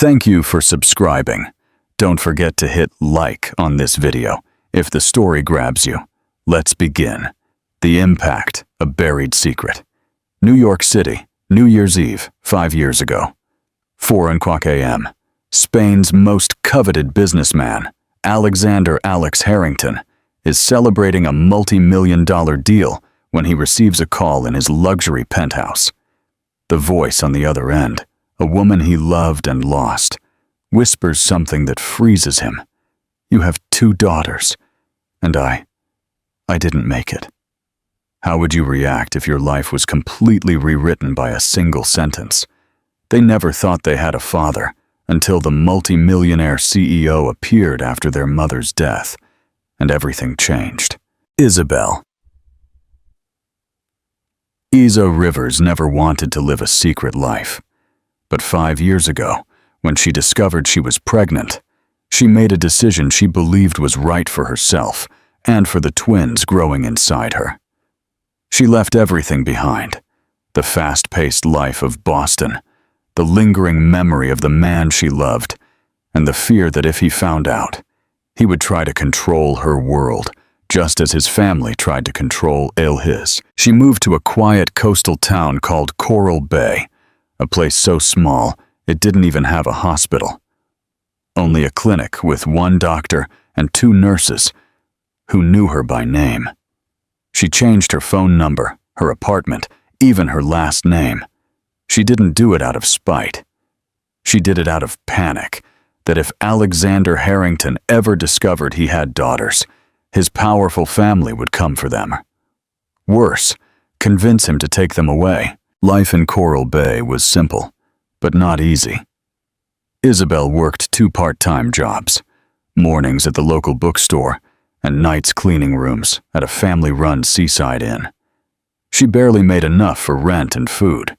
Thank you for subscribing. Don't forget to hit like on this video if the story grabs you. Let's begin. The Impact, a Buried Secret. New York City, New Year's Eve, 5 years ago. 4:00 a.m. Spain's most coveted businessman, Alexander Alex Harrington, is celebrating a multi-million-dollar deal when he receives a call in his luxury penthouse. The voice on the other end, a woman he loved and lost, whispers something that freezes him. "You have 2 daughters, and I didn't make it." How would you react if your life was completely rewritten by a single sentence? They never thought they had a father until the multi-millionaire CEO appeared after their mother's death, and everything changed. Isabel. Isa Rivers never wanted to live a secret life. But 5 years ago, when she discovered she was pregnant, she made a decision she believed was right for herself and for the twins growing inside her. She left everything behind: the fast-paced life of Boston, the lingering memory of the man she loved, and the fear that if he found out, he would try to control her world, just as his family tried to control his. She moved to a quiet coastal town called Coral Bay, a place so small it didn't even have a hospital. Only a clinic with 1 doctor and 2 nurses who knew her by name. She changed her phone number, her apartment, even her last name. She didn't do it out of spite. She did it out of panic, that if Alexander Harrington ever discovered he had daughters, his powerful family would come for them. Worse, convince him to take them away. Life in Coral Bay was simple, but not easy. Isabel worked 2 part-time jobs, mornings at the local bookstore and nights cleaning rooms at a family-run seaside inn. She barely made enough for rent and food,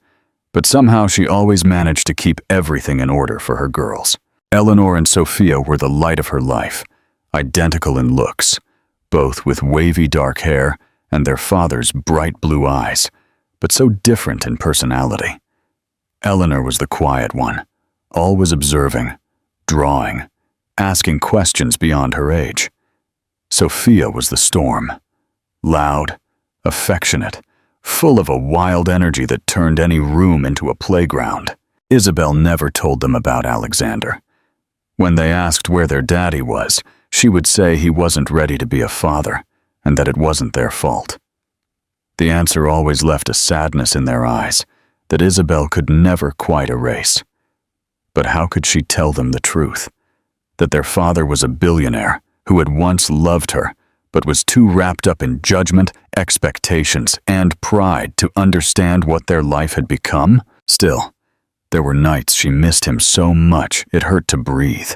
but somehow she always managed to keep everything in order for her girls. Eleanor and Sophia were the light of her life, identical in looks, both with wavy dark hair and their father's bright blue eyes, but so different in personality. Eleanor was the quiet one, always observing, drawing, asking questions beyond her age. Sophia was the storm, loud, affectionate, full of a wild energy that turned any room into a playground. Isabel never told them about Alexander. When they asked where their daddy was, she would say he wasn't ready to be a father and that it wasn't their fault. The answer always left a sadness in their eyes that Isabel could never quite erase. But how could she tell them the truth? That their father was a billionaire who had once loved her, but was too wrapped up in judgment, expectations, and pride to understand what their life had become? Still, there were nights she missed him so much it hurt to breathe.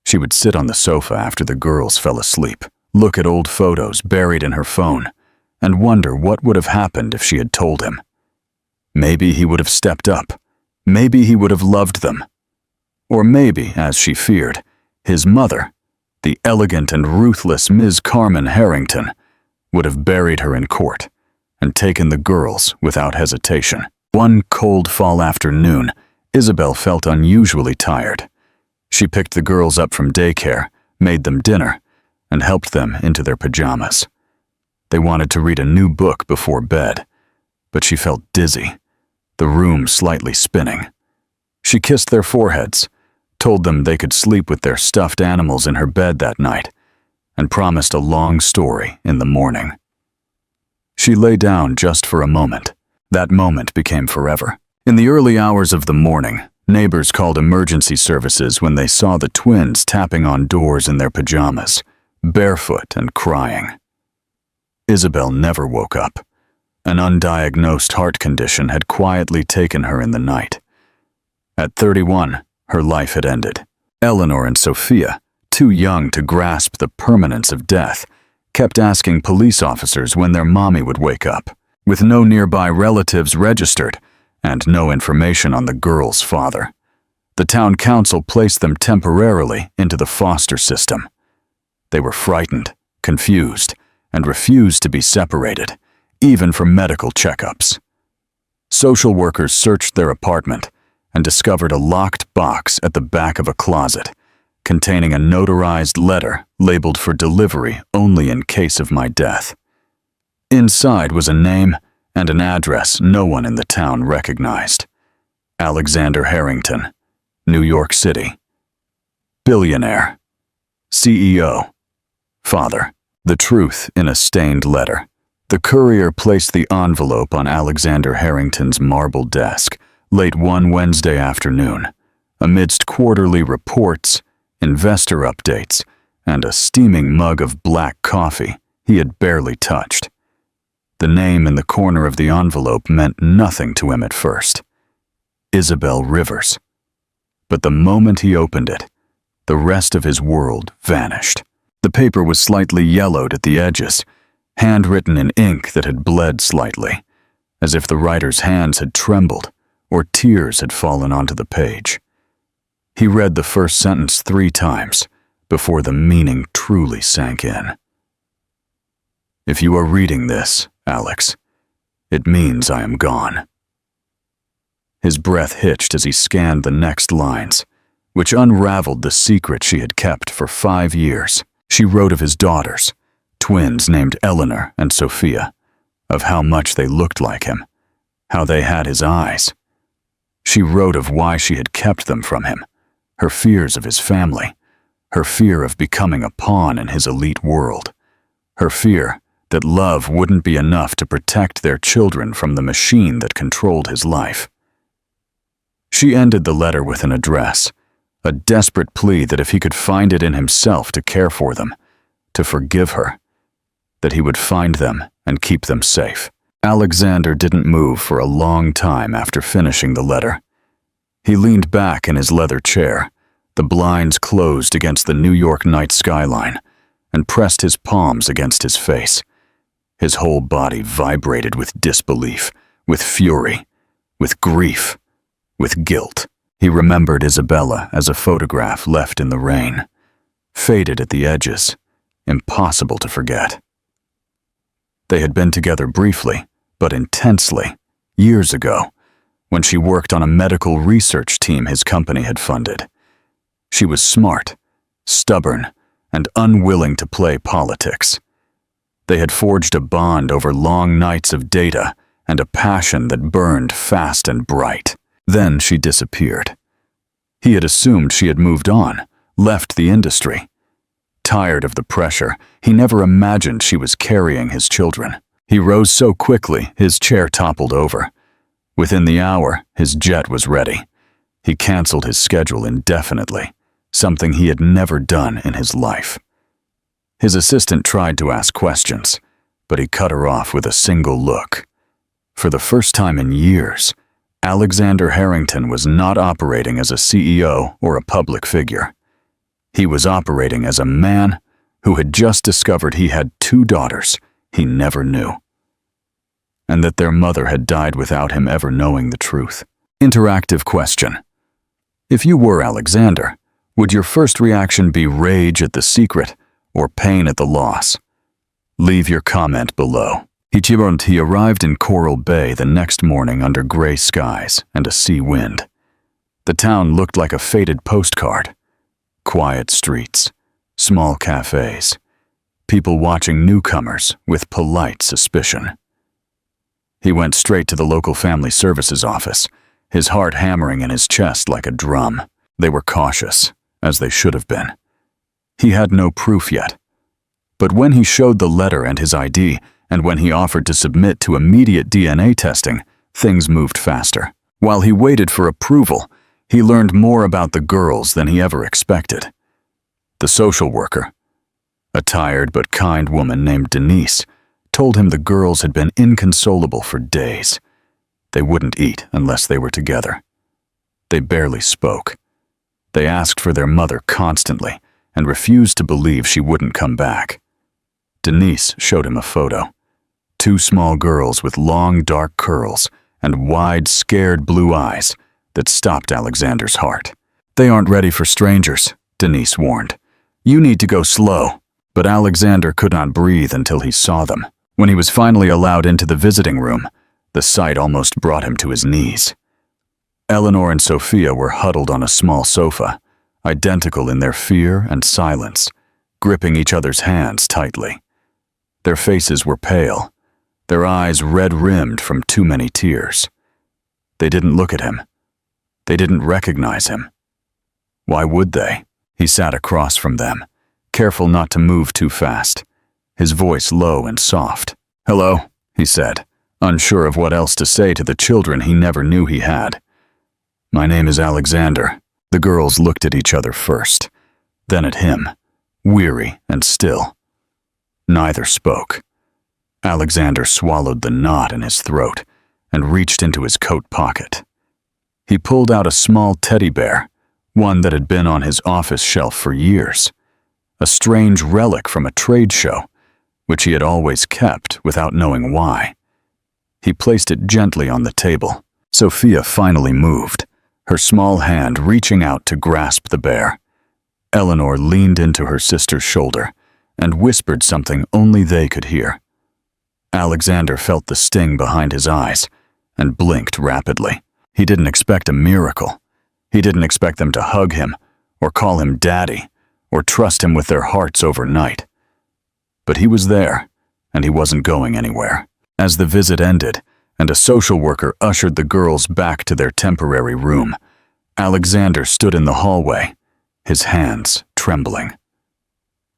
She would sit on the sofa after the girls fell asleep, look at old photos buried in her phone, and wonder what would have happened if she had told him. Maybe he would have stepped up. Maybe he would have loved them. Or maybe, as she feared, his mother, the elegant and ruthless Ms. Carmen Harrington, would have buried her in court and taken the girls without hesitation. One cold fall afternoon, Isabel felt unusually tired. She picked the girls up from daycare, made them dinner, and helped them into their pajamas. They wanted to read a new book before bed, but she felt dizzy, the room slightly spinning. She kissed their foreheads, told them they could sleep with their stuffed animals in her bed that night, and promised a long story in the morning. She lay down just for a moment. That moment became forever. In the early hours of the morning, neighbors called emergency services when they saw the twins tapping on doors in their pajamas, barefoot and crying. Isabel never woke up. An undiagnosed heart condition had quietly taken her in the night. At 31, her life had ended. Eleanor and Sophia, too young to grasp the permanence of death, kept asking police officers when their mommy would wake up, with no nearby relatives registered and no information on the girl's father. The town council placed them temporarily into the foster system. They were frightened, confused, and refused to be separated, even for medical checkups. Social workers searched their apartment and discovered a locked box at the back of a closet containing a notarized letter labeled for delivery only in case of my death. Inside was a name and an address no one in the town recognized. Alexander Harrington, New York City. Billionaire. CEO. Father. The truth in a stained letter. The courier placed the envelope on Alexander Harrington's marble desk late one Wednesday afternoon, amidst quarterly reports, investor updates, and a steaming mug of black coffee he had barely touched. The name in the corner of the envelope meant nothing to him at first. Isabel Rivers. But the moment he opened it, the rest of his world vanished. The paper was slightly yellowed at the edges, handwritten in ink that had bled slightly, as if the writer's hands had trembled or tears had fallen onto the page. He read the first sentence 3 times before the meaning truly sank in. If you are reading this, Alex, it means I am gone. His breath hitched as he scanned the next lines, which unraveled the secret she had kept for 5 years. She wrote of his daughters, twins named Eleanor and Sophia, of how much they looked like him, how they had his eyes. She wrote of why she had kept them from him, her fears of his family, her fear of becoming a pawn in his elite world, her fear that love wouldn't be enough to protect their children from the machine that controlled his life. She ended the letter with an address, a desperate plea that if he could find it in himself to care for them, to forgive her, that he would find them and keep them safe. Alexander didn't move for a long time after finishing the letter. He leaned back in his leather chair, the blinds closed against the New York night skyline, and pressed his palms against his face. His whole body vibrated with disbelief, with fury, with grief, with guilt. He remembered Isabella as a photograph left in the rain, faded at the edges, impossible to forget. They had been together briefly, but intensely, years ago, when she worked on a medical research team his company had funded. She was smart, stubborn, and unwilling to play politics. They had forged a bond over long nights of data and a passion that burned fast and bright. Then she disappeared. He had assumed she had moved on, left the industry. Tired of the pressure, he never imagined she was carrying his children. He rose so quickly, his chair toppled over. Within the hour, his jet was ready. He canceled his schedule indefinitely, something he had never done in his life. His assistant tried to ask questions, but he cut her off with a single look. For the first time in years, Alexander Harrington was not operating as a CEO or a public figure. He was operating as a man who had just discovered he had 2 daughters he never knew, and that their mother had died without him ever knowing the truth. Interactive question. If you were Alexander, would your first reaction be rage at the secret or pain at the loss? Leave your comment below. He arrived in Coral Bay the next morning under gray skies and a sea wind. The town looked like a faded postcard. Quiet streets, small cafes, people watching newcomers with polite suspicion. He went straight to the local family services office, his heart hammering in his chest like a drum. They were cautious, as they should have been. He had no proof yet. But when he showed the letter and his ID, and when he offered to submit to immediate DNA testing, things moved faster. While he waited for approval, he learned more about the girls than he ever expected. The social worker, a tired but kind woman named Denise, told him the girls had been inconsolable for days. They wouldn't eat unless they were together. They barely spoke. They asked for their mother constantly and refused to believe she wouldn't come back. Denise showed him a photo. 2 small girls with long, dark curls and wide, scared blue eyes that stopped Alexander's heart. "They aren't ready for strangers," Denise warned. "You need to go slow." But Alexander could not breathe until he saw them. When he was finally allowed into the visiting room, the sight almost brought him to his knees. Eleanor and Sophia were huddled on a small sofa, identical in their fear and silence, gripping each other's hands tightly. Their faces were pale, their eyes red-rimmed from too many tears. They didn't look at him. They didn't recognize him. Why would they? He sat across from them, careful not to move too fast, his voice low and soft. "Hello," he said, unsure of what else to say to the children he never knew he had. "My name is Alexander." The girls looked at each other first, then at him, weary and still. Neither spoke. Alexander swallowed the knot in his throat and reached into his coat pocket. He pulled out a small teddy bear, one that had been on his office shelf for years, a strange relic from a trade show, which he had always kept without knowing why. He placed it gently on the table. Sophia finally moved, her small hand reaching out to grasp the bear. Eleanor leaned into her sister's shoulder and whispered something only they could hear. Alexander felt the sting behind his eyes and blinked rapidly. He didn't expect a miracle. He didn't expect them to hug him or call him daddy or trust him with their hearts overnight. But he was there, and he wasn't going anywhere. As the visit ended and a social worker ushered the girls back to their temporary room, Alexander stood in the hallway, his hands trembling.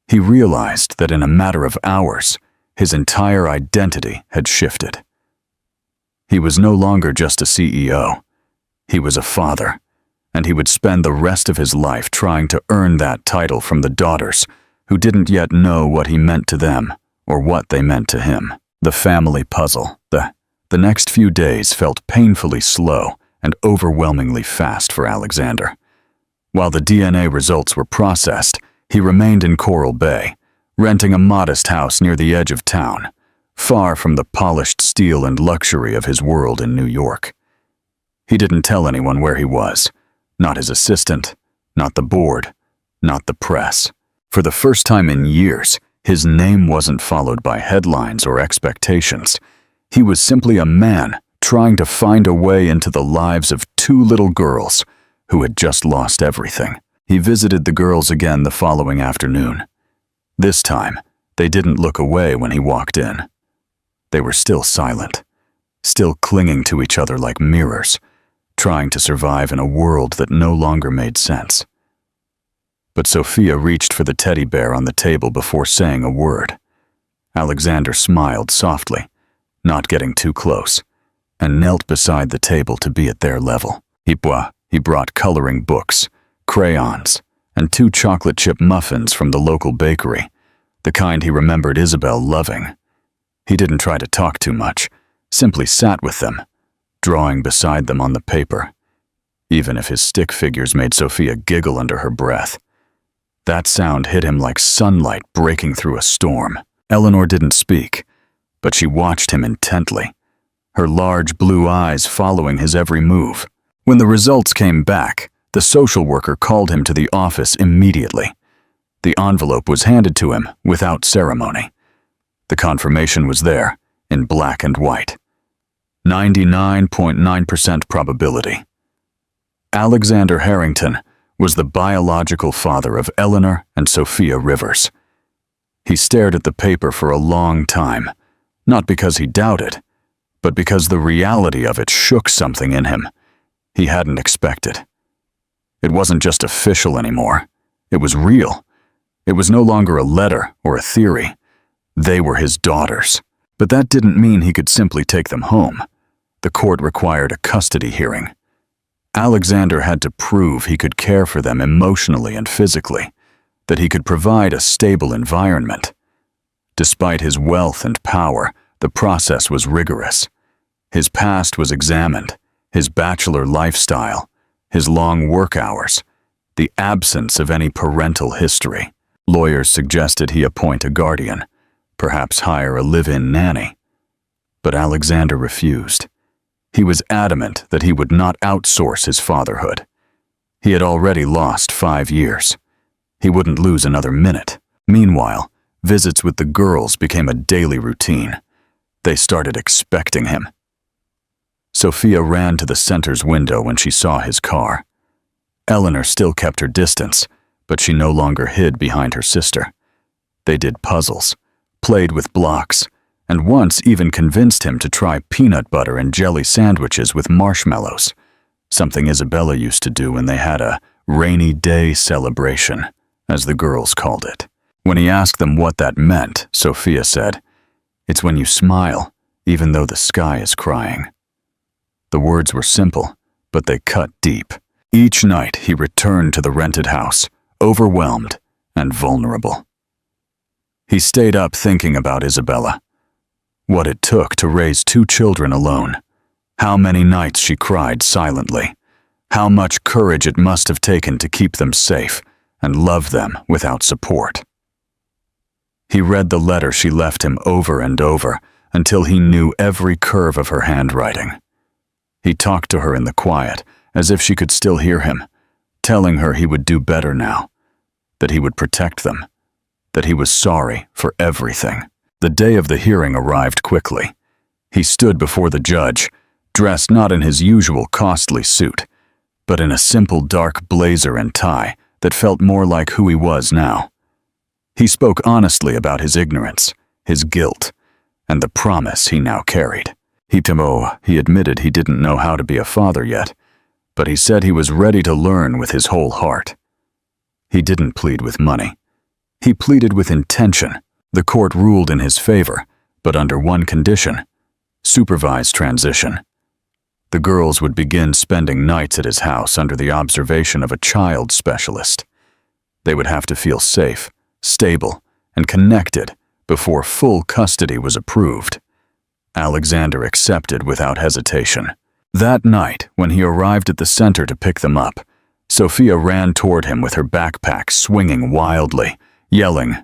He realized that in a matter of hours, his entire identity had shifted. He was no longer just a CEO. He was a father, and he would spend the rest of his life trying to earn that title from the daughters who didn't yet know what he meant to them or what they meant to him. The family puzzle. The next few days felt painfully slow and overwhelmingly fast for Alexander. While the DNA results were processed, he remained in Coral Bay, renting a modest house near the edge of town, far from the polished steel and luxury of his world in New York. He didn't tell anyone where he was, not his assistant, not the board, not the press. For the first time in years, his name wasn't followed by headlines or expectations. He was simply a man trying to find a way into the lives of two little girls who had just lost everything. He visited the girls again the following afternoon. This time, they didn't look away when he walked in. They were still silent, still clinging to each other like mirrors, trying to survive in a world that no longer made sense. But Sophia reached for the teddy bear on the table before saying a word. Alexander smiled softly, not getting too close, and knelt beside the table to be at their level. He brought coloring books, crayons, and 2 chocolate chip muffins from the local bakery, the kind he remembered Isabel loving. He didn't try to talk too much, simply sat with them, drawing beside them on the paper, even if his stick figures made Sophia giggle under her breath. That sound hit him like sunlight breaking through a storm. Eleanor didn't speak, but she watched him intently, her large blue eyes following his every move. When the results came back, the social worker called him to the office immediately. The envelope was handed to him without ceremony. The confirmation was there, in black and white. 99.9% probability. Alexander Harrington was the biological father of Eleanor and Sophia Rivers. He stared at the paper for a long time, not because he doubted, but because the reality of it shook something in him he hadn't expected. It wasn't just official anymore. It was real. It was no longer a letter or a theory. They were his daughters. But that didn't mean he could simply take them home. The court required a custody hearing. Alexander had to prove he could care for them emotionally and physically, that he could provide a stable environment. Despite his wealth and power, the process was rigorous. His past was examined, his bachelor lifestyle, his long work hours, the absence of any parental history. Lawyers suggested he appoint a guardian, perhaps hire a live-in nanny. But Alexander refused. He was adamant that he would not outsource his fatherhood. He had already lost 5 years. He wouldn't lose another minute. Meanwhile, visits with the girls became a daily routine. They started expecting him. Sophia ran to the center's window when she saw his car. Eleanor still kept her distance, but she no longer hid behind her sister. They did puzzles, played with blocks, and once even convinced him to try peanut butter and jelly sandwiches with marshmallows, something Isabella used to do when they had a rainy day celebration, as the girls called it. When he asked them what that meant, Sophia said, "It's when you smile, even though the sky is crying." The words were simple, but they cut deep. Each night he returned to the rented house, overwhelmed and vulnerable. He stayed up thinking about Isabella, what it took to raise 2 children alone, how many nights she cried silently, how much courage it must have taken to keep them safe and love them without support. He read the letter she left him over and over until he knew every curve of her handwriting. He talked to her in the quiet, as if she could still hear him, telling her he would do better now, that he would protect them, that he was sorry for everything. The day of the hearing arrived quickly. He stood before the judge, dressed not in his usual costly suit, but in a simple dark blazer and tie that felt more like who he was now. He spoke honestly about his ignorance, his guilt, and the promise he now carried. He admitted he didn't know how to be a father yet, but he said he was ready to learn with his whole heart. He didn't plead with money. He pleaded with intention. The court ruled in his favor, but under one condition: supervised transition. The girls would begin spending nights at his house under the observation of a child specialist. They would have to feel safe, stable, and connected before full custody was approved. Alexander accepted without hesitation. That night, when he arrived at the center to pick them up, Sophia ran toward him with her backpack swinging wildly, yelling,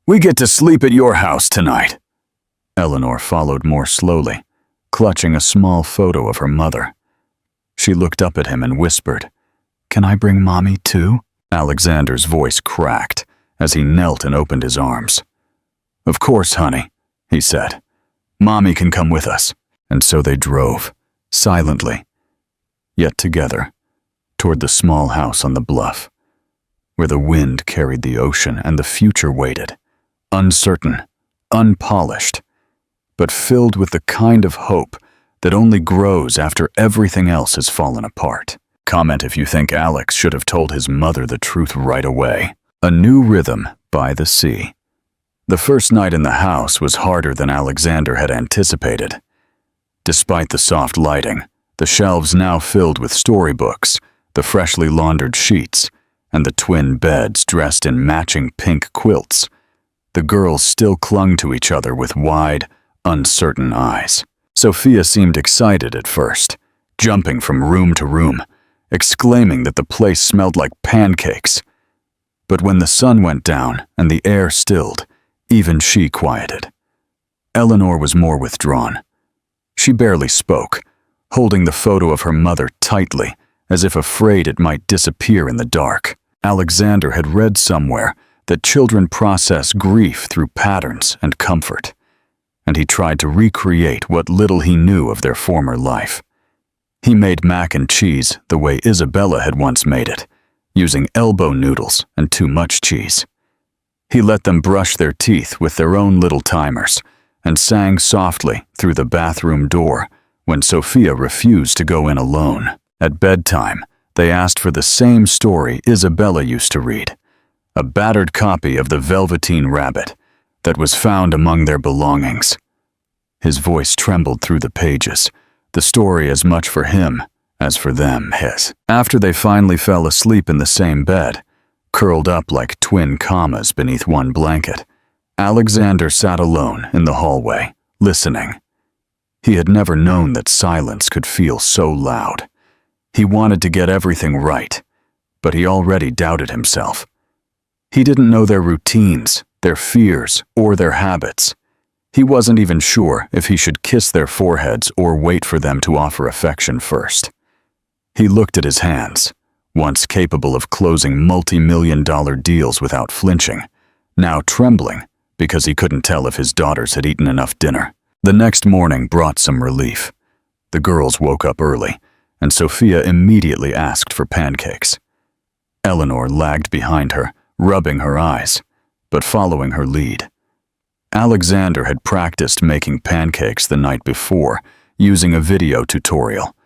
"We get to sleep at your house tonight." Eleanor followed more slowly, clutching a small photo of her mother. She looked up at him and whispered, "Can I bring Mommy too?" Alexander's voice cracked as he knelt and opened his arms. "Of course, honey," he said. "Mommy can come with us." And so they drove, silently, yet together, toward the small house on the bluff, where the wind carried the ocean and the future waited, uncertain, unpolished, but filled with the kind of hope that only grows after everything else has fallen apart. Comment if you think Alex should have told his mother the truth right away. A New Rhythm by the Sea. The first night in the house was harder than Alexander had anticipated. Despite the soft lighting, the shelves now filled with storybooks, the freshly laundered sheets, and the twin beds dressed in matching pink quilts, the girls still clung to each other with wide, uncertain eyes. Sophia seemed excited at first, jumping from room to room, exclaiming that the place smelled like pancakes. But when the sun went down and the air stilled, even she quieted. Eleanor was more withdrawn. She barely spoke, holding the photo of her mother tightly, as if afraid it might disappear in the dark. Alexander had read somewhere that children process grief through patterns and comfort, and he tried to recreate what little he knew of their former life. He made mac and cheese the way Isabella had once made it, using elbow noodles and too much cheese. He let them brush their teeth with their own little timers and sang softly through the bathroom door when Sophia refused to go in alone. At bedtime, they asked for the same story Isabella used to read, a battered copy of The Velveteen Rabbit that was found among their belongings. His voice trembled through the pages, the story as much for him as for them his. After they finally fell asleep in the same bed, curled up like twin commas beneath one blanket, Alexander sat alone in the hallway, listening. He had never known that silence could feel so loud. He wanted to get everything right, but he already doubted himself. He didn't know their routines, their fears, or their habits. He wasn't even sure if he should kiss their foreheads or wait for them to offer affection first. He looked at his hands, once capable of closing multi-million-dollar deals without flinching, now trembling because he couldn't tell if his daughters had eaten enough dinner. The next morning brought some relief. The girls woke up early, and Sophia immediately asked for pancakes. Eleanor lagged behind her, rubbing her eyes, but following her lead. Alexander had practiced making pancakes the night before, using a video tutorial,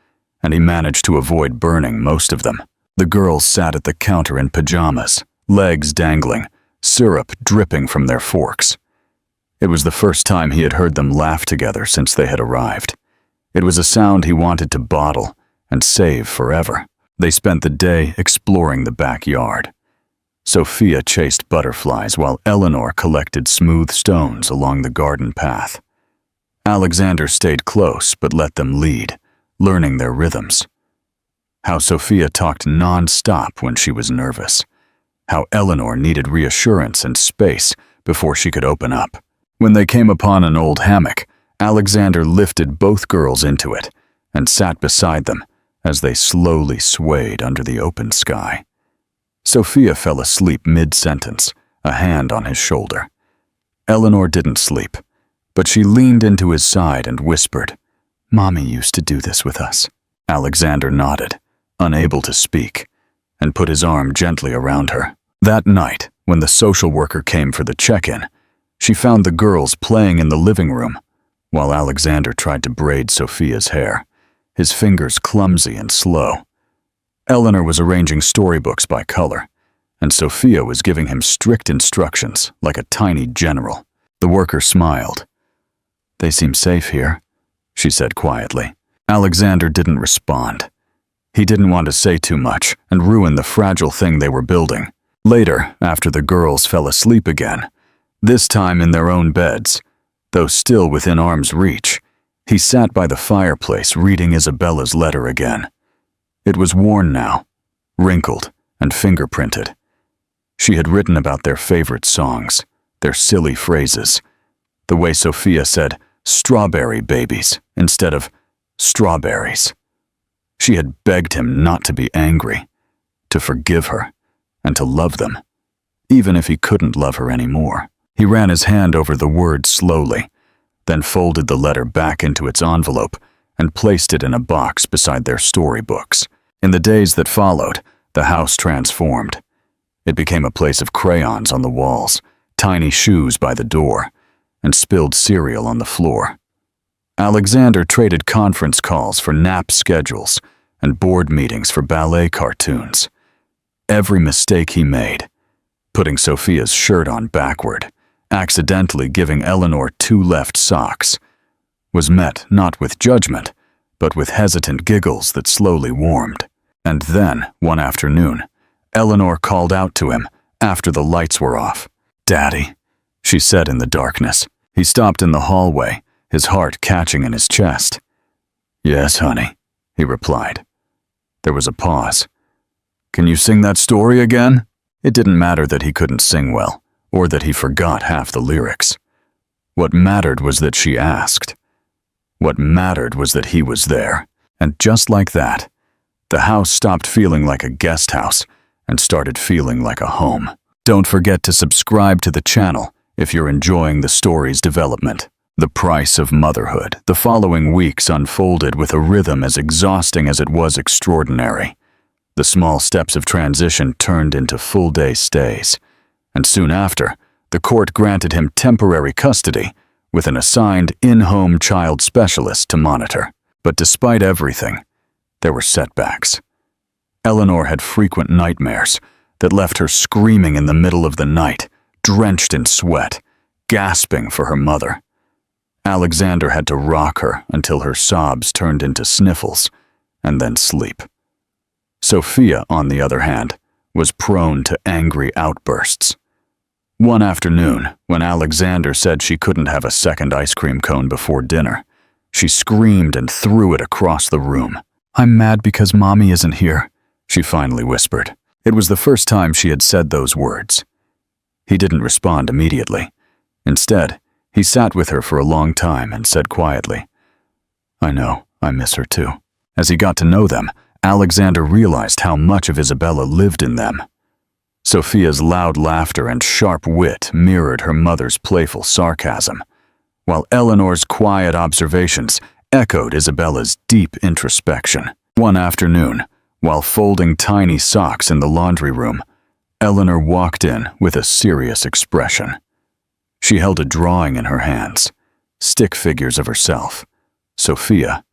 and he managed to avoid burning most of them. The girls sat at the counter in pajamas, legs dangling, syrup dripping from their forks. It was the first time he had heard them laugh together since they had arrived. It was a sound he wanted to bottle and save forever. They spent the day exploring the backyard. Sophia chased butterflies while Eleanor collected smooth stones along the garden path. Alexander stayed close but let them lead, learning their rhythms. How Sophia talked non-stop when she was nervous. How Eleanor needed reassurance and space before she could open up. When they came upon an old hammock, Alexander lifted both girls into it and sat beside them as they slowly swayed under the open sky. Sophia fell asleep mid-sentence, a hand on his shoulder. Eleanor didn't sleep, but she leaned into his side and whispered, "Mommy used to do this with us." Alexander nodded, unable to speak, and put his arm gently around her. That night, when the social worker came for the check-in, she found the girls playing in the living room, while Alexander tried to braid Sophia's hair, his fingers clumsy and slow. Eleanor was arranging storybooks by color, and Sophia was giving him strict instructions like a tiny general. The worker smiled. "They seem safe here," she said quietly. Alexander didn't respond. He didn't want to say too much and ruin the fragile thing they were building. Later, after the girls fell asleep again, this time in their own beds, though still within arm's reach, he sat by the fireplace reading Isabella's letter again. It was worn now, wrinkled and fingerprinted. She had written about their favorite songs, their silly phrases, the way Sophia said "strawberry babies" instead of "strawberries." She had begged him not to be angry, to forgive her, and to love them, even if he couldn't love her anymore. He ran his hand over the words slowly, then folded the letter back into its envelope and placed it in a box beside their storybooks. In the days that followed, the house transformed. It became a place of crayons on the walls, tiny shoes by the door, and spilled cereal on the floor. Alexander traded conference calls for nap schedules and board meetings for ballet cartoons. Every mistake he made, putting Sophia's shirt on backward, accidentally giving Eleanor 2 left socks, was met not with judgment, but with hesitant giggles that slowly warmed. And then, one afternoon, Eleanor called out to him after the lights were off. "Daddy," she said in the darkness. He stopped in the hallway, his heart catching in his chest. "Yes, honey," he replied. There was a pause. "Can you sing that story again?" It didn't matter that he couldn't sing well, or that he forgot half the lyrics. What mattered was that she asked. What mattered was that he was there. And just like that, the house stopped feeling like a guest house and started feeling like a home. Don't forget to subscribe to the channel if you're enjoying the story's development. The price of motherhood. The following weeks unfolded with a rhythm as exhausting as it was extraordinary. The small steps of transition turned into full-day stays, and soon after, the court granted him temporary custody with an assigned in-home child specialist to monitor. But despite everything, there were setbacks. Eleanor had frequent nightmares that left her screaming in the middle of the night, drenched in sweat, gasping for her mother. Alexander had to rock her until her sobs turned into sniffles, and then sleep. Sophia, on the other hand, was prone to angry outbursts. One afternoon, when Alexander said she couldn't have a second ice cream cone before dinner, she screamed and threw it across the room. "I'm mad because Mommy isn't here," she finally whispered. It was the first time she had said those words. He didn't respond immediately. Instead, he sat with her for a long time and said quietly, "I know, I miss her too." As he got to know them, Alexander realized how much of Isabella lived in them. Sophia's loud laughter and sharp wit mirrored her mother's playful sarcasm, while Eleanor's quiet observations echoed Isabella's deep introspection. One afternoon, while folding tiny socks in the laundry room, Eleanor walked in with a serious expression. She held a drawing in her hands, stick figures of herself, Sophia,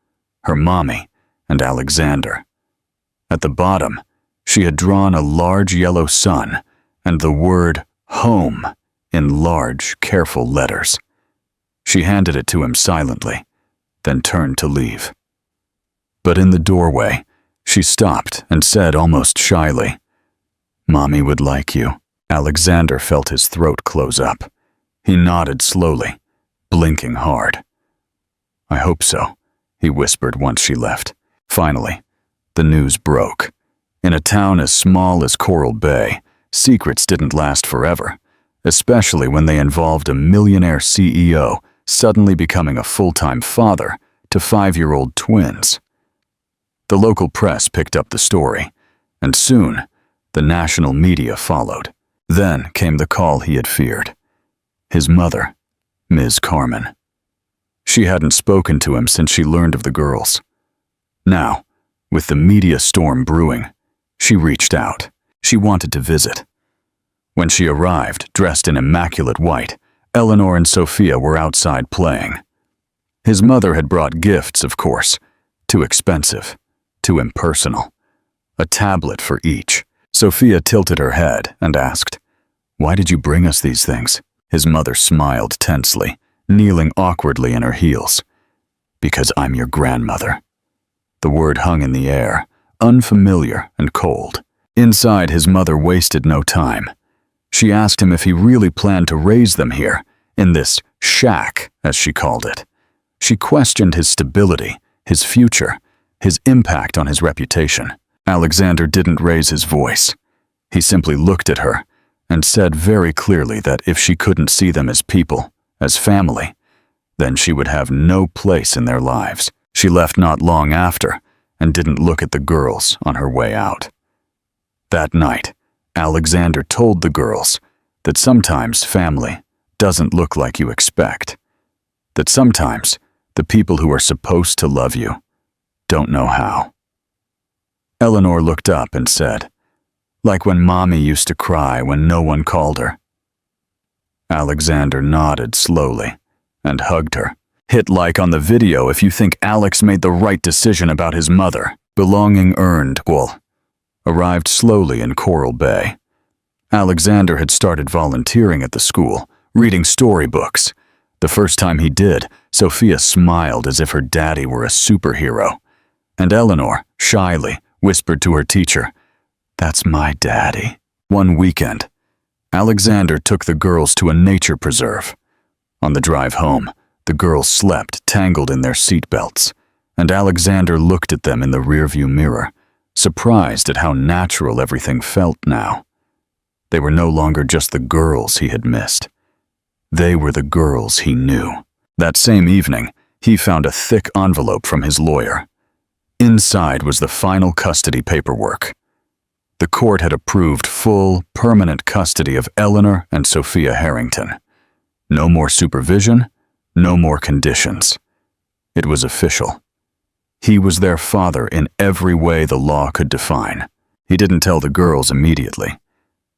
her mommy, and Alexander. At the bottom, she had drawn a large yellow sun and the word home in large, careful letters. She handed it to him silently, then turned to leave. But in the doorway, she stopped and said almost shyly, "Mommy would like you." Alexander felt his throat close up. He nodded slowly, blinking hard. "I hope so," he whispered once she left. Finally, the news broke. In a town as small as Coral Bay, secrets didn't last forever, especially when they involved a millionaire CEO suddenly becoming a full-time father to 5-year-old twins. The local press picked up the story, and soon, the national media followed. Then came the call he had feared. His mother, Ms. Carmen. She hadn't spoken to him since she learned of the girls. Now, with the media storm brewing, she reached out. She wanted to visit. When she arrived, dressed in immaculate white, Eleanor and Sophia were outside playing. His mother had brought gifts, of course. Too expensive, too impersonal. A tablet for each. Sophia tilted her head and asked, "Why did you bring us these things?" His mother smiled tensely, kneeling awkwardly in her heels. "Because I'm your grandmother." The word hung in the air, unfamiliar and cold. Inside, his mother wasted no time. She asked him if he really planned to raise them here, in this shack, as she called it. She questioned his stability, his future, his impact on his reputation. Alexander didn't raise his voice. He simply looked at her and said very clearly that if she couldn't see them as people, as family, then she would have no place in their lives. She left not long after and didn't look at the girls on her way out. That night, Alexander told the girls that sometimes family doesn't look like you expect. That sometimes the people who are supposed to love you don't know how. Eleanor looked up and said, "Like when Mommy used to cry when no one called her." Alexander nodded slowly and hugged her. Hit like on the video if you think Alex made the right decision about his mother. Belonging earned, arrived slowly in Coral Bay. Alexander had started volunteering at the school, reading storybooks. The first time he did, Sophia smiled as if her daddy were a superhero. And Eleanor, shyly, whispered to her teacher, "That's my daddy." One weekend, Alexander took the girls to a nature preserve. On the drive home, the girls slept tangled in their seatbelts, and Alexander looked at them in the rearview mirror, surprised at how natural everything felt now. They were no longer just the girls he had missed. They were the girls he knew. That same evening, he found a thick envelope from his lawyer. Inside was the final custody paperwork. The court had approved full, permanent custody of Eleanor and Sophia Harrington. No more supervision, no more conditions. It was official. He was their father in every way the law could define. He didn't tell the girls immediately.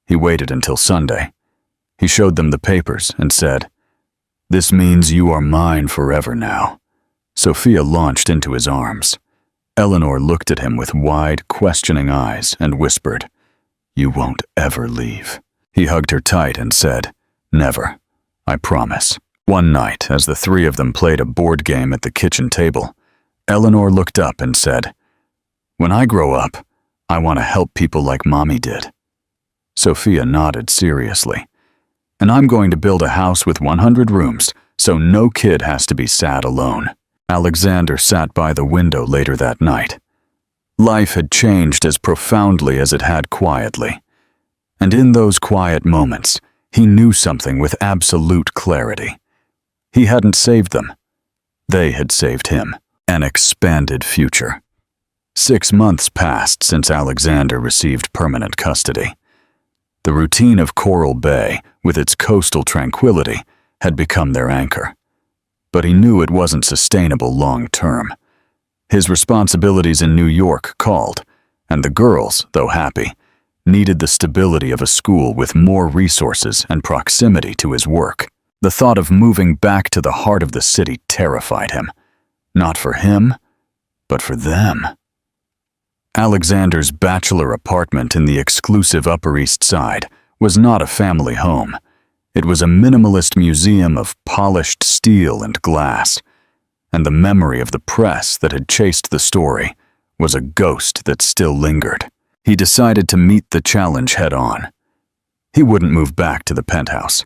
He waited until Sunday. He showed them the papers and said, "This means you are mine forever now." Sophia launched into his arms. Eleanor looked at him with wide, questioning eyes and whispered, "You won't ever leave." He hugged her tight and said, "Never. I promise." One night, as the three of them played a board game at the kitchen table, Eleanor looked up and said, "When I grow up, I want to help people like Mommy did." Sophia nodded seriously. "And I'm going to build a house with 100 rooms, so no kid has to be sad alone." Alexander sat by the window later that night. Life had changed as profoundly as it had quietly. And in those quiet moments, he knew something with absolute clarity. He hadn't saved them. They had saved him. An expanded future. 6 months passed since Alexander received permanent custody. The routine of Coral Bay, with its coastal tranquility, had become their anchor. but he knew it wasn't sustainable long term. His responsibilities in New York called, and the girls, though happy, needed the stability of a school with more resources and proximity to his work. The thought of moving back to the heart of the city terrified him. Not for him, but for them. Alexander's bachelor apartment in the exclusive Upper East Side was not a family home. It was a minimalist museum of polished steel and glass, and the memory of the press that had chased the story was a ghost that still lingered. He decided to meet the challenge head-on. He wouldn't move back to the penthouse.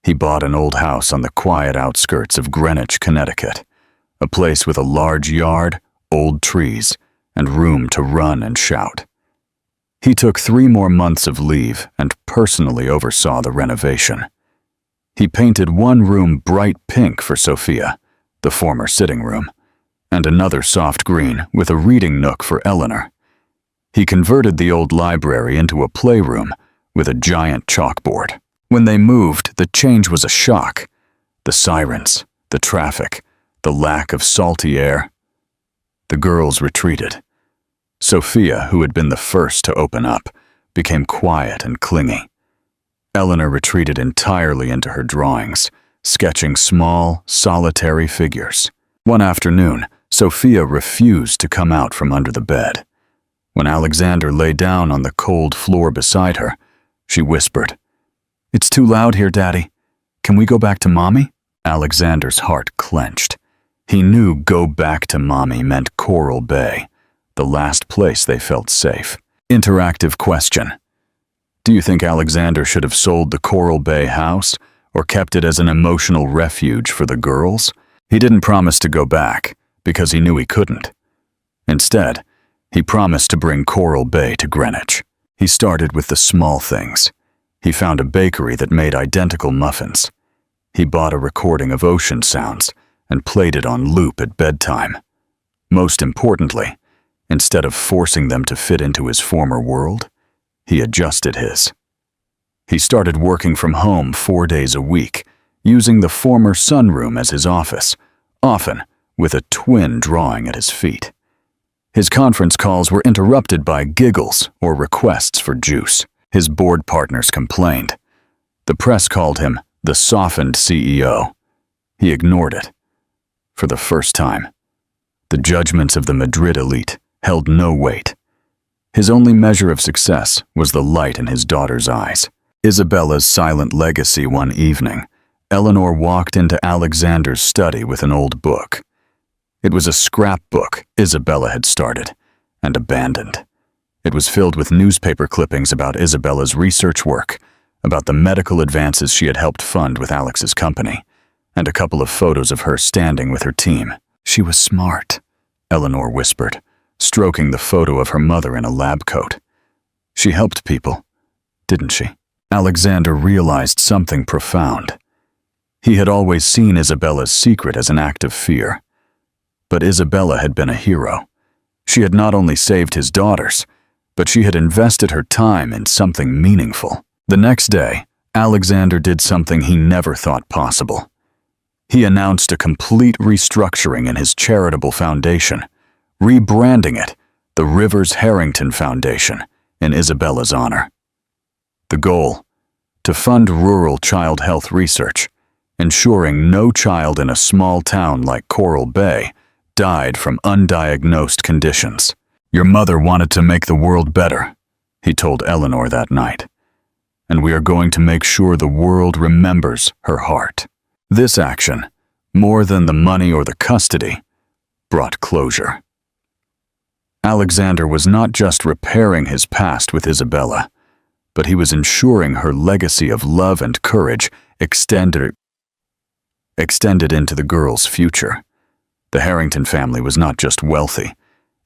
He bought an old house on the quiet outskirts of Greenwich, Connecticut, a place with a large yard, old trees, and room to run and shout. He took 3 more months of leave and personally oversaw the renovation. He painted one room bright pink for Sophia, the former sitting room, and another soft green with a reading nook for Eleanor. He converted the old library into a playroom with a giant chalkboard. When they moved, the change was a shock. The sirens, the traffic, the lack of salty air. The girls retreated. Sophia, who had been the first to open up, became quiet and clingy. Eleanor retreated entirely into her drawings, sketching small, solitary figures. One afternoon, Sophia refused to come out from under the bed. When Alexander lay down on the cold floor beside her, she whispered, "It's too loud here, Daddy. Can we go back to Mommy?" Alexander's heart clenched. He knew go back to Mommy meant Coral Bay, the last place they felt safe. Interactive question. Do you think Alexander should have sold the Coral Bay house or kept it as an emotional refuge for the girls? He didn't promise to go back because he knew he couldn't. Instead, he promised to bring Coral Bay to Greenwich. He started with the small things. He found a bakery that made identical muffins. He bought a recording of ocean sounds and played it on loop at bedtime. Most importantly, instead of forcing them to fit into his former world, he adjusted his. He started working from home 4 days a week, using the former sunroom as his office, often with a twin drawing at his feet. His conference calls were interrupted by giggles or requests for juice. His board partners complained. The press called him the softened CEO. He ignored it. For the first time, the judgments of the Madrid elite held no weight. His only measure of success was the light in his daughter's eyes. Isabella's silent legacy one evening, Eleanor walked into Alexander's study with an old book. It was a scrapbook Isabella had started and abandoned. It was filled with newspaper clippings about Isabella's research work, about the medical advances she had helped fund with Alex's company, and a couple of photos of her standing with her team. She was smart, Eleanor whispered, stroking the photo of her mother in a lab coat. She helped people, didn't she? Alexander realized something profound. He had always seen Isabella's secret as an act of fear. But Isabella had been a hero. She had not only saved his daughters, but she had invested her time in something meaningful. The next day, Alexander did something he never thought possible. He announced a complete restructuring in his charitable foundation, rebranding it the Rivers Harrington Foundation in Isabella's honor. The goal: to fund rural child health research, ensuring no child in a small town like Coral Bay died from undiagnosed conditions. "Your mother wanted to make the world better," he told Eleanor that night, "and we are going to make sure the world remembers her heart." This action, more than the money or the custody, brought closure. Alexander was not just repairing his past with Isabella, but he was ensuring her legacy of love and courage extended into the girls' future. The Harrington family was not just wealthy.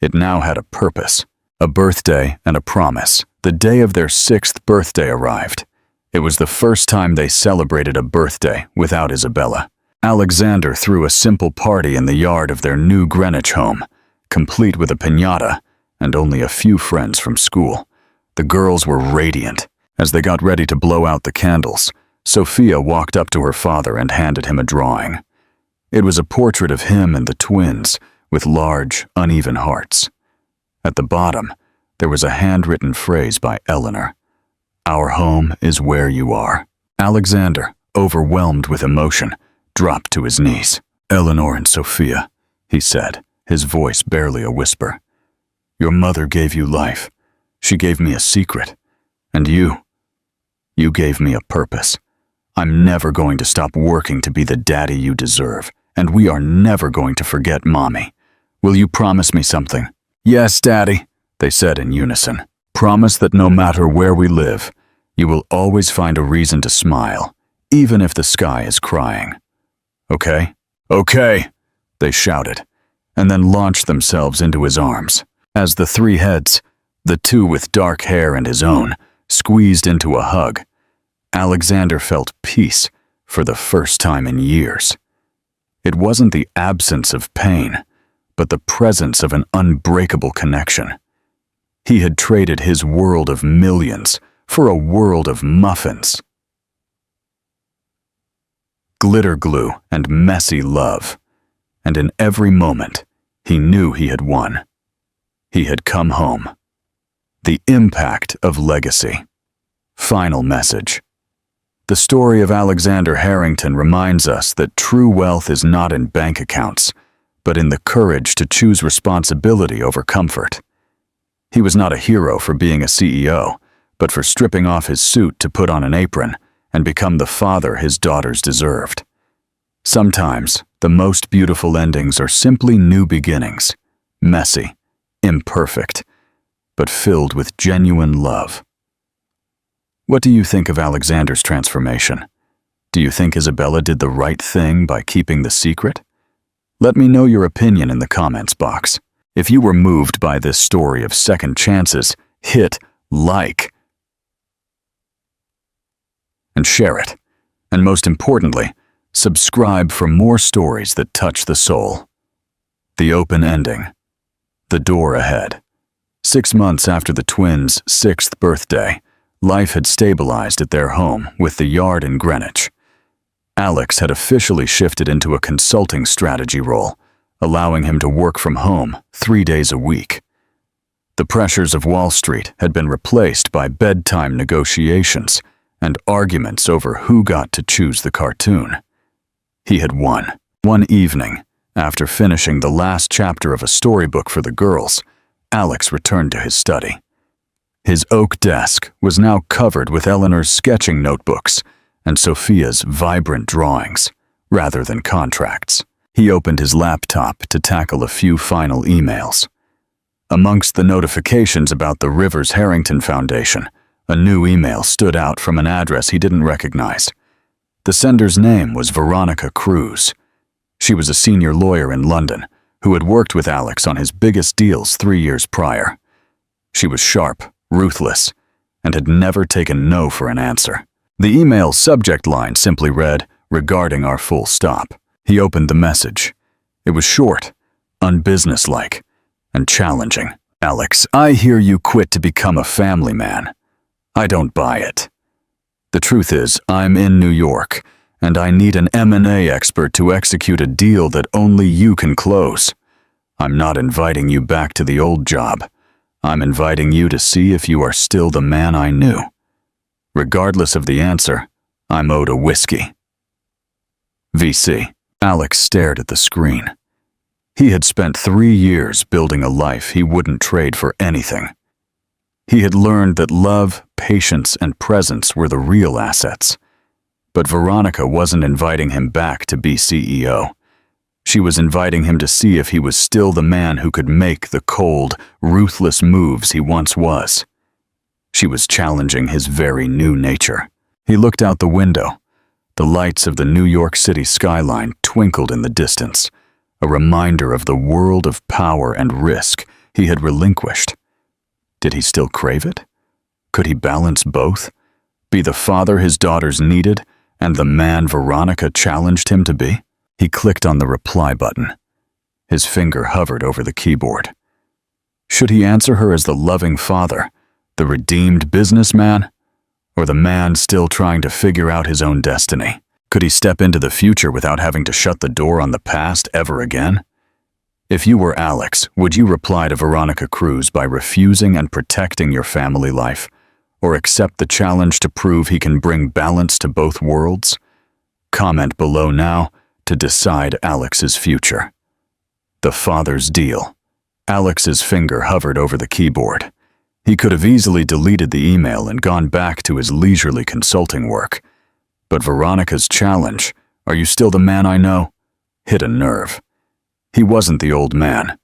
It now had a purpose, a birthday and a promise. The day of their 6th birthday arrived. It was the first time they celebrated a birthday without Isabella. Alexander threw a simple party in the yard of their new Greenwich home, complete with a piñata and only a few friends from school. The girls were radiant. As they got ready to blow out the candles, Sophia walked up to her father and handed him a drawing. It was a portrait of him and the twins, with large, uneven hearts. At the bottom, there was a handwritten phrase by Eleanor. "Our home is where you are." Alexander, overwhelmed with emotion, dropped to his knees. "Eleanor and Sophia," he said, his voice barely a whisper. "Your mother gave you life. She gave me a secret. And you gave me a purpose. I'm never going to stop working to be the daddy you deserve, and we are never going to forget Mommy. Will you promise me something?" "Yes, Daddy," they said in unison. "Promise that no matter where we live, you will always find a reason to smile, even if the sky is crying. Okay?" "Okay," they shouted, and then launched themselves into his arms. As the three heads, the two with dark hair and his own, squeezed into a hug, Alexander felt peace for the first time in years. It wasn't the absence of pain, but the presence of an unbreakable connection. He had traded his world of millions for a world of muffins. Glitter glue and messy love, and in every moment, he knew he had won. He had come home. The impact of legacy. Final message. The story of Alexander Harrington reminds us that true wealth is not in bank accounts, but in the courage to choose responsibility over comfort. He was not a hero for being a CEO, but for stripping off his suit to put on an apron and become the father his daughters deserved. Sometimes, the most beautiful endings are simply new beginnings, messy, imperfect, but filled with genuine love. What do you think of Alexander's transformation? Do you think Isabella did the right thing by keeping the secret? Let me know your opinion in the comments box. If you were moved by this story of second chances, hit like and share it. And most importantly, subscribe for more stories that touch the soul. The open ending. The door ahead. 6 months after the twins' 6th birthday, life had stabilized at their home with the yard in Greenwich. Alex had officially shifted into a consulting strategy role, allowing him to work from home 3 days a week. The pressures of Wall Street had been replaced by bedtime negotiations and arguments over who got to choose the cartoon. He had won. One evening, after finishing the last chapter of a storybook for the girls, Alex returned to his study. His oak desk was now covered with Eleanor's sketching notebooks and Sophia's vibrant drawings, rather than contracts. He opened his laptop to tackle a few final emails. Amongst the notifications about the Rivers Harrington Foundation, a new email stood out from an address he didn't recognize. The sender's name was Veronica Cruz. She was a senior lawyer in London who had worked with Alex on his biggest deals 3 years prior. She was sharp, ruthless, and had never taken no for an answer. The email's subject line simply read, "Regarding our full stop." He opened the message. It was short, unbusinesslike, and challenging. "Alex, I hear you quit to become a family man. I don't buy it. The truth is, I'm in New York, and I need an M&A expert to execute a deal that only you can close. I'm not inviting you back to the old job. I'm inviting you to see if you are still the man I knew. Regardless of the answer, I'm owed a whiskey. VC." Alex stared at the screen. He had spent 3 years building a life he wouldn't trade for anything. He had learned that love, patience, and presence were the real assets. But Veronica wasn't inviting him back to be CEO. She was inviting him to see if he was still the man who could make the cold, ruthless moves he once was. She was challenging his very new nature. He looked out the window. The lights of the New York City skyline twinkled in the distance, a reminder of the world of power and risk he had relinquished. Did he still crave it? Could he balance both? Be the father his daughters needed and the man Veronica challenged him to be? He clicked on the reply button. His finger hovered over the keyboard. Should he answer her as the loving father, the redeemed businessman, or the man still trying to figure out his own destiny? Could he step into the future without having to shut the door on the past ever again? If you were Alex, would you reply to Veronica Cruz by refusing and protecting your family life, or accept the challenge to prove he can bring balance to both worlds? Comment below now to decide Alex's future. The father's deal. Alex's finger hovered over the keyboard. He could have easily deleted the email and gone back to his leisurely consulting work. But Veronica's challenge, "Are you still the man I know?" hit a nerve. He wasn't the old man.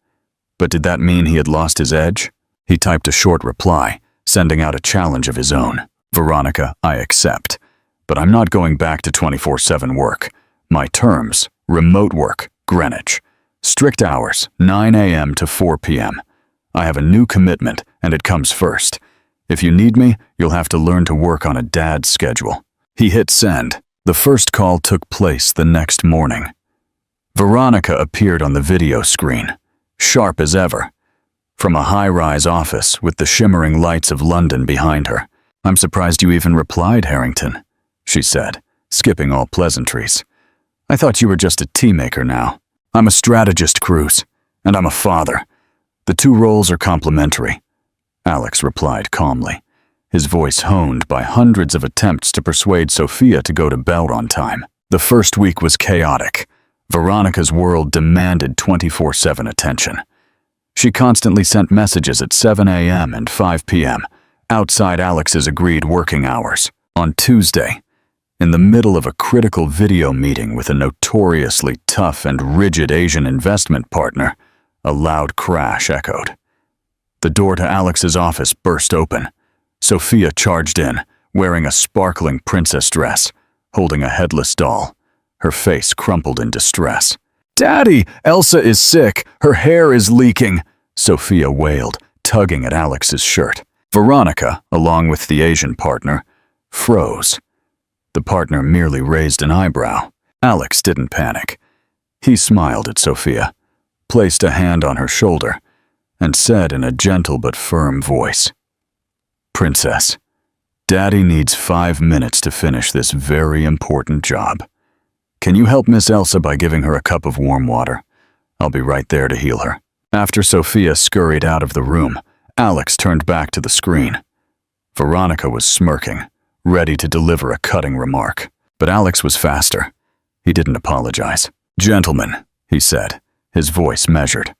But did that mean he had lost his edge? He typed a short reply, sending out a challenge of his own. "Veronica, I accept. But I'm not going back to 24/7 work. My terms, remote work, Greenwich. Strict hours, 9 a.m. to 4 p.m. I have a new commitment, and it comes first. If you need me, you'll have to learn to work on a dad's schedule." He hit send. The first call took place the next morning. Veronica appeared on the video screen, sharp as ever, from a high-rise office with the shimmering lights of London behind her. "I'm surprised you even replied, Harrington," she said, skipping all pleasantries. "I thought you were just a tea maker now." "I'm a strategist, Cruz, and I'm a father. The two roles are complementary," Alex replied calmly, his voice honed by hundreds of attempts to persuade Sophia to go to bed on time. The first week was chaotic. Veronica's world demanded 24/7 attention. She constantly sent messages at 7 a.m. and 5 p.m., outside Alex's agreed working hours. On Tuesday, in the middle of a critical video meeting with a notoriously tough and rigid Asian investment partner, a loud crash echoed. The door to Alex's office burst open. Sophia charged in, wearing a sparkling princess dress, holding a headless doll, her face crumpled in distress. "Daddy, Elsa is sick. Her hair is leaking," Sophia wailed, tugging at Alex's shirt. Veronica, along with the Asian partner, froze. The partner merely raised an eyebrow. Alex didn't panic. He smiled at Sophia, placed a hand on her shoulder, and said in a gentle but firm voice, "Princess, Daddy needs 5 minutes to finish this very important job. Can you help Miss Elsa by giving her a cup of warm water? I'll be right there to heal her." After Sophia scurried out of the room, Alex turned back to the screen. Veronica was smirking, ready to deliver a cutting remark. But Alex was faster. He didn't apologize. "Gentlemen," he said, his voice measured.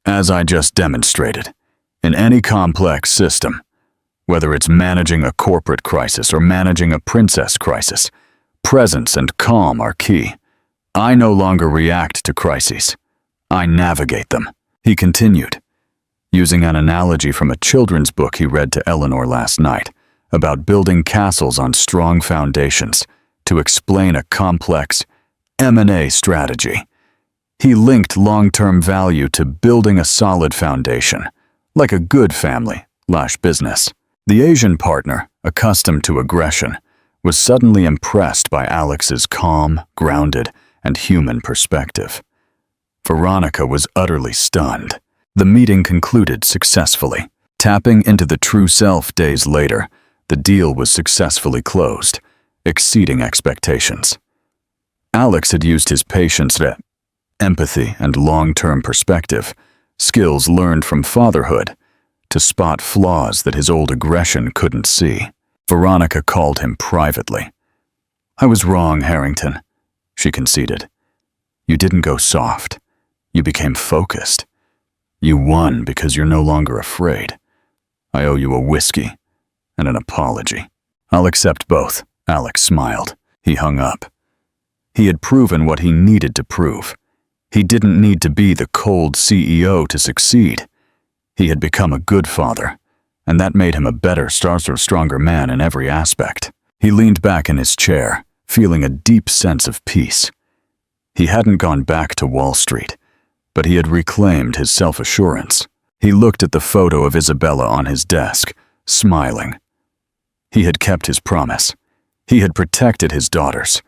"As I just demonstrated, in any complex system, whether it's managing a corporate crisis or managing a princess crisis, presence and calm are key. I no longer react to crises. I navigate them." He continued, using an analogy from a children's book he read to Eleanor last night about building castles on strong foundations to explain a complex M&A strategy. He linked long-term value to building a solid foundation, like a good family/business. The Asian partner, accustomed to aggression, was suddenly impressed by Alex's calm, grounded, and human perspective. Veronica was utterly stunned. The meeting concluded successfully. Tapping into the true self days later, the deal was successfully closed, exceeding expectations. Alex had used his patience, empathy, and long-term perspective, skills learned from fatherhood, to spot flaws that his old aggression couldn't see. Veronica called him privately. "I was wrong, Harrington," she conceded. "You didn't go soft. You became focused. You won because you're no longer afraid. I owe you a whiskey and an apology." "I'll accept both," Alex smiled. He hung up. He had proven what he needed to prove. He didn't need to be the cold CEO to succeed. He had become a good father, and that made him a better, stronger man in every aspect. He leaned back in his chair, feeling a deep sense of peace. He hadn't gone back to Wall Street, but he had reclaimed his self-assurance. He looked at the photo of Isabella on his desk, smiling. He had kept his promise. He had protected his daughters,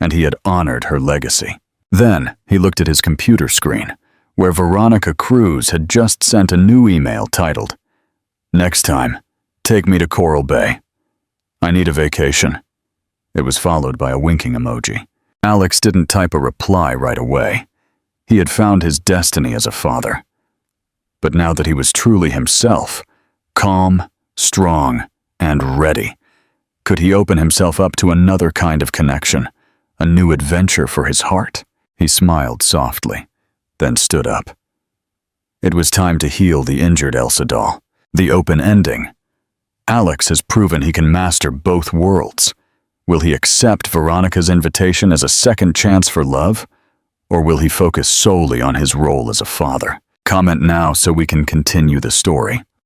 and he had honored her legacy. Then he looked at his computer screen, where Veronica Cruz had just sent a new email titled, "Next time, take me to Coral Bay. I need a vacation." It was followed by a winking emoji. Alex didn't type a reply right away. He had found his destiny as a father. But now that he was truly himself, calm, strong, and ready, could he open himself up to another kind of connection, a new adventure for his heart? He smiled softly, then stood up. It was time to heal the injured Elsa doll. The open ending. Alex has proven he can master both worlds. Will he accept Veronica's invitation as a second chance for love? Or will he focus solely on his role as a father? Comment now so we can continue the story.